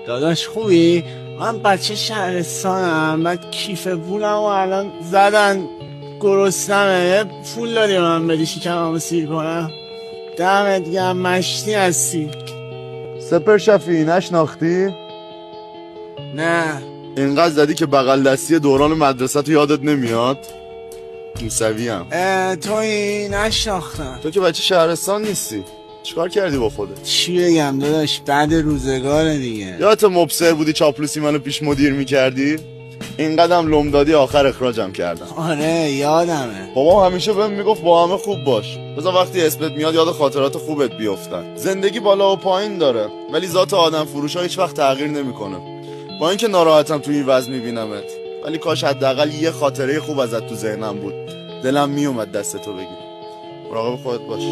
داداش خوبی؟ من بچه شهرستانم، بعد کیف پولم و الان زدن گرسنمه، پول داری من بدی شکممو سیر کنم؟ دمت گرم، مشتی هستی. سپر شفیعی نشناختی؟ نه. اینقدر زدی که بغل دستی دوران مدرسه تو یادت نمیاد؟ موسویم. توی نشناختم. تو که بچه شهرستان نیستی، چیکار کردی با خودت؟ چی بگم داداش، بعد روزگاره دیگه. یادت مبصر بودی چاپلوسی منو پیش مدیر میکردی؟ این قدم لم دادی آخر اخراجم کردم. آره یادمه. بابام همیشه بهم میگفت با همه خوب باش، بذار وقتی اسمت میاد یاد خاطرات خوبت بیفتن. زندگی بالا و پایین داره، ولی ذات آدم فروشا هیچ وقت تغییر نمیکنه. با اینکه ناراحتم تو این وضع میبینمت، ولی کاش حداقل یه خاطره خوب ازت تو ذهنم بود. دلم میومد دستتو بگیرم. مراقب خودت باش.